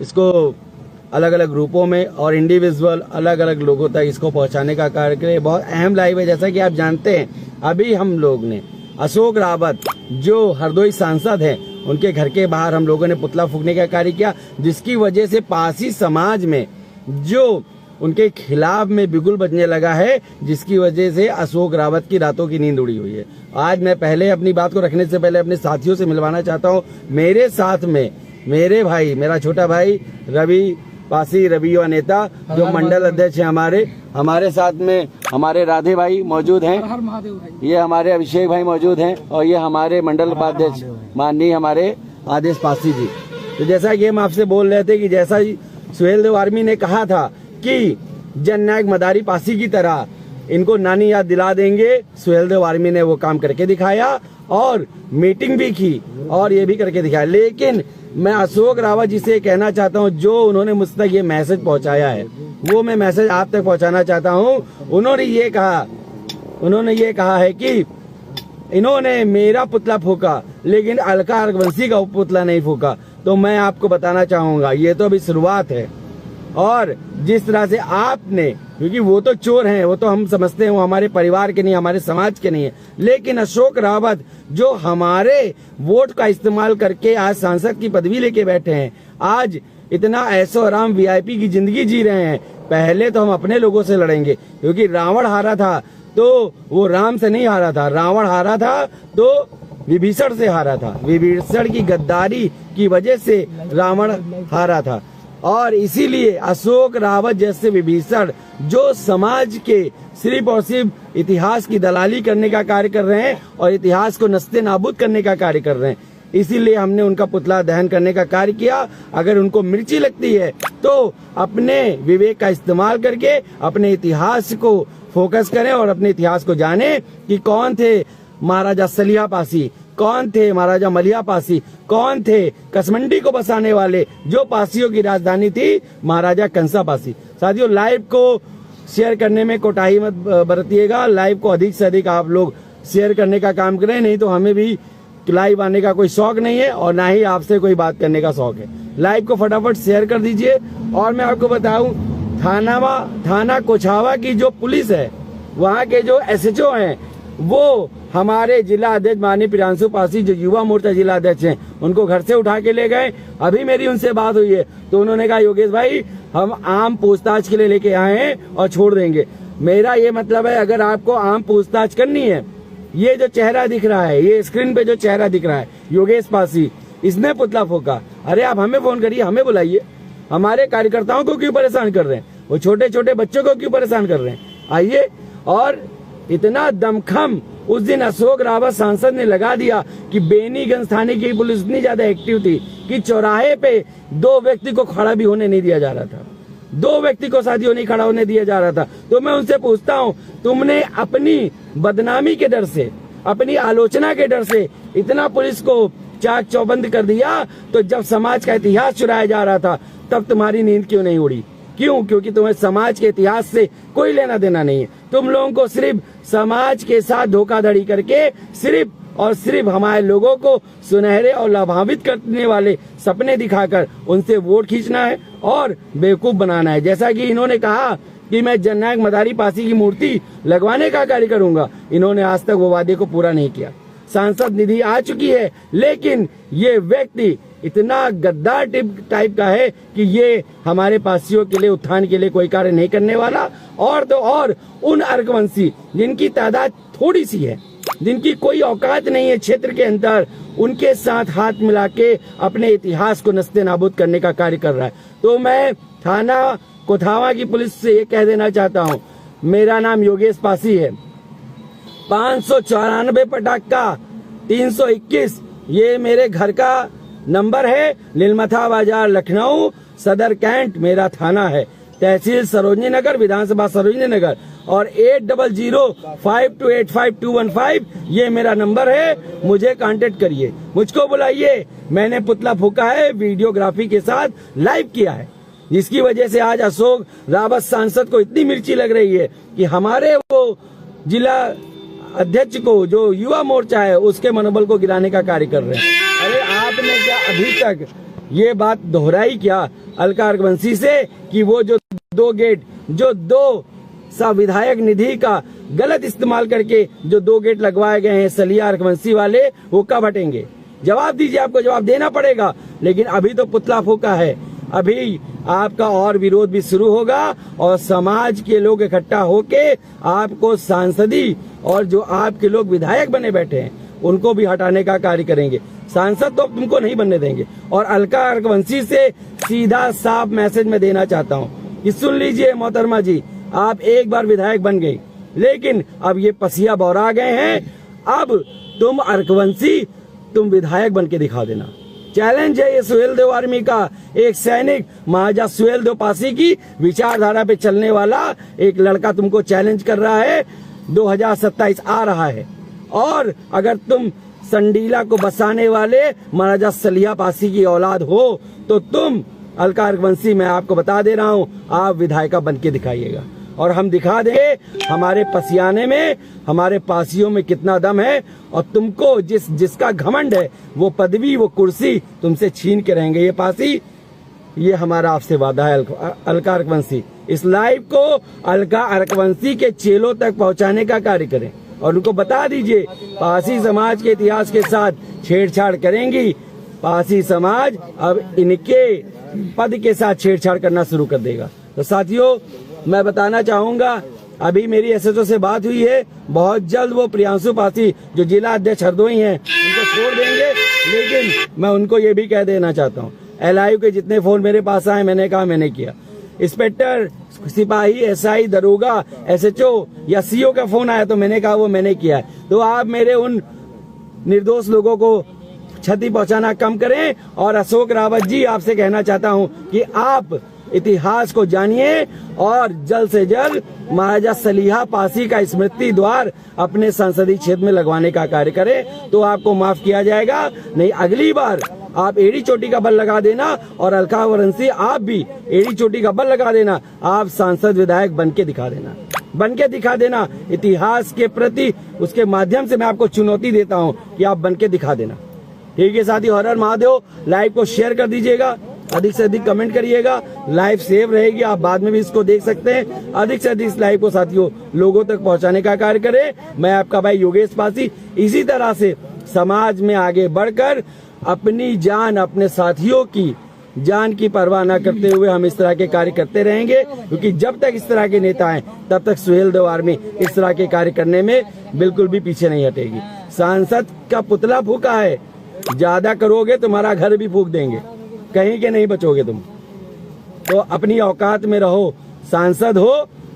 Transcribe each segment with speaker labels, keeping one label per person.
Speaker 1: इसको अलग अलग ग्रुपों में और इंडिविजुअल अलग अलग लोगों तक इसको पहुंचाने का कार्य करे। बहुत अहम लाइव है। जैसा कि आप जानते हैं, अभी हम लोग ने अशोक रावत जो हरदोई सांसद हैं, उनके घर के बाहर हम लोगों ने पुतला फूंकने का कार्य किया, जिसकी वजह से पारसी समाज में जो उनके खिलाफ में बिगुल बजने लगा है, जिसकी वजह से अशोक रावत की रातों की नींद उड़ी हुई है। आज मैं पहले अपनी बात को रखने से पहले अपने साथियों से मिलवाना चाहता हूँ। मेरे साथ में मेरे भाई, मेरा छोटा भाई रवि पासी, रवि युवा नेता जो मंडल अध्यक्ष है हमारे साथ में हमारे राधे भाई मौजूद हैं, ये हमारे अभिषेक भाई मौजूद हैं और ये हमारे मंडल उपाध्यक्ष माननीय हमारे आदेश पासी जी। तो जैसा कि हम आपसे बोल रहे थे कि जैसा सुहेल देव आर्मी ने कहा था कि जननायक मदारी पासी की तरह इनको नानी याद दिला देंगे, सुहेल देव आर्मी ने वो काम करके दिखाया और मीटिंग भी की और ये भी करके दिखाया। लेकिन मैं अशोक रावत जी से कहना चाहता हूँ, जो उन्होंने मुझ तक ये मैसेज पहुंचाया है, वो मैं मैसेज आप तक पहुंचाना चाहता हूँ। उन्होंने ये कहा है कि इन्होंने मेरा पुतला फूका लेकिन अलका रघुवंशी का पुतला नहीं फूका। तो मैं आपको बताना चाहूंगा, ये तो अभी शुरुआत है और जिस तरह से आपने, क्योंकि वो तो चोर हैं, वो तो हम समझते हैं वो हमारे परिवार के नहीं, हमारे समाज के नहीं है, लेकिन अशोक रावत जो हमारे वोट का इस्तेमाल करके आज सांसद की पदवी लेके बैठे हैं, आज इतना ऐशो आराम वीआईपी की जिंदगी जी रहे हैं। पहले तो हम अपने लोगों से लड़ेंगे, क्योंकि रावण हारा था तो वो राम से नहीं हारा था, रावण हारा था तो विभीषण से हारा था। विभीषण की गद्दारी की वजह से रावण हारा था और इसीलिए अशोक रावत जैसे विभीषण जो समाज के सिर्फ और सिर्फ इतिहास की दलाली करने का कार्य कर रहे हैं और इतिहास को नस्ते नाबूद करने का कार्य कर रहे हैं, इसीलिए हमने उनका पुतला दहन करने का कार्य किया। अगर उनको मिर्ची लगती है तो अपने विवेक का इस्तेमाल करके अपने इतिहास को फोकस करें और अपने इतिहास को जाने कि कौन थे महाराजा सलिया पासी, कौन थे महाराजा मलिया पासी, कौन थे कसमंडी को बसाने वाले, जो पासियों की राजधानी थी महाराजा कंसा पासी। साथियों, लाइव को शेयर करने में कोताही मत बरतिएगा। लाइव को अधिक से अधिक आप लोग शेयर करने का काम करें, नहीं तो हमें भी लाइव आने का कोई शौक नहीं है और ना ही आपसे कोई बात करने का शौक है। लाइव को फटाफट शेयर कर दीजिए। और मैं आपको बताऊं, थाना कोछावा की जो पुलिस है, वहाँ के जो एसएचओ हैं, वो हमारे जिला अध्यक्ष माननीय प्रियांशु पासी जो युवा मोर्चा जिला अध्यक्ष हैं, उनको घर से उठा के ले गए। अभी मेरी उनसे बात हुई है तो उन्होंने कहा, योगेश भाई हम आम पूछताछ के लिए लेके आए हैं और छोड़ देंगे। मेरा ये मतलब है, अगर आपको आम पूछताछ करनी है, ये जो चेहरा दिख रहा है, ये स्क्रीन पे जो चेहरा दिख रहा है, योगेश पासी, इसने पुतला फूका। अरे आप हमें फोन करिए, हमें बुलाइए। हमारे कार्यकर्ताओं को क्यों परेशान कर रहे हैं? वो छोटे छोटे बच्चों को क्यों परेशान कर रहे हैं? आइए। और इतना दमखम उस दिन अशोक रावत सांसद ने लगा दिया कि बेनीगंज थाने की पुलिस इतनी ज्यादा एक्टिव थी कि चौराहे पे 2 व्यक्ति को खड़ा भी होने नहीं दिया जा रहा था, 2 व्यक्ति को साथियों नहीं खड़ा होने दिया जा रहा था। तो मैं उनसे पूछता हूं, तुमने अपनी बदनामी के डर से, अपनी आलोचना के डर से इतना पुलिस को चाक चौबंद कर दिया, तो जब समाज का इतिहास चुराया जा रहा था तब तुम्हारी नींद क्यों नहीं उड़ी? क्यों? क्योंकि तुम्हें समाज के इतिहास से कोई लेना देना नहीं है। तुम लोगों को सिर्फ समाज के साथ धोखाधड़ी करके सिर्फ और सिर्फ हमारे लोगों को सुनहरे और लाभान्वित करने वाले सपने दिखाकर उनसे वोट खींचना है और बेवकूफ बनाना है। जैसा कि इन्होंने कहा कि मैं जननायक मदारी पासी की मूर्ति लगवाने का कार्य करूंगा, इन्होंने आज तक वो वादे को पूरा नहीं किया। सांसद निधि आ चुकी है, लेकिन ये व्यक्ति इतना गद्दार टाइप का है कि ये हमारे पासियों के लिए, उत्थान के लिए कोई कार्य नहीं करने वाला। और तो और उन अर्कवंशी जिनकी तादाद थोड़ी सी है, जिनकी कोई औकात नहीं है क्षेत्र के अंदर, उनके साथ हाथ मिला के अपने इतिहास को नस्ते नाबूद करने का कार्य कर रहा है। तो मैं थाना कोछावा की पुलिस से ये कह देना चाहता हूँ, मेरा नाम योगेश पासी है, 594 पटाखा 321 ये मेरे घर का नंबर है। नीलमथा बाजार लखनऊ, सदर कैंट मेरा थाना है, तहसील सरोजनी नगर, विधानसभा सरोजनी नगर, और 8005285215 ये मेरा नंबर है। मुझे कांटेक्ट करिए, मुझको बुलाइए। मैंने पुतला फूका है, वीडियोग्राफी के साथ लाइव किया है, जिसकी वजह से आज अशोक रावत सांसद को इतनी मिर्ची लग रही है कि हमारे वो जिला अध्यक्ष को, जो युवा मोर्चा है, उसके मनोबल को गिराने का कार्य कर रहे हैं। अरे आपने क्या अभी तक ये बात दोहराई क्या अलका रघुवंशी से कि वो जो 2 गेट, जो 2 विधायक निधि का गलत इस्तेमाल करके जो 2 गेट लगवाए गए हैं सलिया रघुवंशी वाले, वो कब हटेंगे? जवाब दीजिए, आपको जवाब देना पड़ेगा। लेकिन अभी तो पुतला फूका है, अभी आपका और विरोध भी शुरू होगा और समाज के लोग इकट्ठा होके आपको सांसदी और जो आपके लोग विधायक बने बैठे हैं उनको भी हटाने का कार्य करेंगे। सांसद तो तुमको नहीं बनने देंगे। और अलका रघुवंशी से सीधा साफ मैसेज मैं देना चाहता हूँ कि सुन लीजिए मोहतरमा जी, आप एक बार विधायक बन गई, लेकिन अब ये पसिया बौरा गए हैं। अब तुम रघुवंशी, तुम विधायक बन के दिखा देना। चैलेंज है ये सुहेलदेव आर्मी का, एक सैनिक महाराजा सुहेलदेव पासी की विचारधारा पे चलने वाला एक लड़का तुमको चैलेंज कर रहा है। 2027 आ रहा है और अगर तुम संडीला को बसाने वाले महाराजा सलिया पासी की औलाद हो तो तुम अलका रघुवंशी, मैं आपको बता दे रहा हूँ, आप विधायिका बन के दिखाइएगा और हम दिखा देंगे हमारे पसियाने में, हमारे पासियों में कितना दम है। और तुमको जिसका घमंड है वो पदवी, वो कुर्सी तुमसे छीन के रहेंगे ये पासी। ये हमारा आपसे वादा है अलका रघुवंशी। इस लाइव को अलका रघुवंशी के चेलों तक पहुंचाने का कार्य करें और उनको बता दीजिए पासी समाज के इतिहास के साथ छेड़छाड़ करेंगी, पासी समाज अब इनके पद के साथ छेड़छाड़ करना शुरू कर देगा। तो साथियों, मैं बताना चाहूंगा, अभी मेरी एसएचओ से बात हुई है, बहुत जल्द वो प्रियांशु पासी जो जिला अध्यक्ष हरदोई हैं उनको छोड़ देंगे। लेकिन मैं उनको ये भी कह देना चाहता हूँ, एलआईयू के जितने फोन मेरे पास आए मैंने कहा मैंने किया। इंस्पेक्टर, सिपाही, एसआई, दरोगा, एसएचओ या सीओ का फोन आया तो मैंने कहा वो मैंने किया है। तो आप मेरे उन निर्दोष लोगों को क्षति पहुंचाना कम करें। और अशोक रावत जी, आपसे कहना चाहता हूं कि आप इतिहास को जानिए और जल्द से जल्द महाराजा सलिया पासी का स्मृति द्वार अपने संसदीय क्षेत्र में लगवाने का कार्य करें तो आपको माफ किया जाएगा। नहीं, अगली बार आप एड़ी चोटी का बल लगा देना और अलका रघुवंशी आप भी एड़ी चोटी का बल लगा देना। आप सांसद विधायक बन के दिखा देना, इतिहास के प्रति उसके माध्यम से मैं आपको चुनौती देता हूं कि आप बन के दिखा देना। ठीक है साथियों, हर हर महादेव। लाइव को शेयर कर दीजिएगा, अधिक से अधिक कमेंट करिएगा, लाइव सेव रहेगी, आप बाद में भी इसको देख सकते हैं। अधिक से अधिक इस लाइव को साथियों लोगों तक पहुंचाने का कार्य करें। मैं आपका भाई योगेश पासी इसी तरह से समाज में आगे बढ़कर अपनी जान, अपने साथियों की जान की परवाह न करते हुए हम इस तरह के कार्य करते रहेंगे, क्योंकि जब तक इस तरह के नेता हैं तब तक सुहेलदेव आर्मी इस तरह के कार्य करने में बिल्कुल भी पीछे नहीं हटेगी। सांसद का पुतला फूका है, ज्यादा करोगे तुम्हारा घर भी फूक देंगे, कहीं के नहीं बचोगे तुम। तो अपनी औकात में रहो, सांसद हो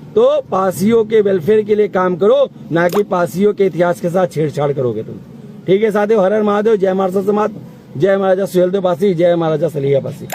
Speaker 1: तो पासियों के वेलफेयर के लिए काम करो, ना कि पासियों के इतिहास के साथ छेड़छाड़ करोगे तुम। ठीक है साथियों, हर हर महादेव। जय महाराजा समाज, जय महाराजा सुहेलदेव पासी, जय महाराजा सलिया पासी।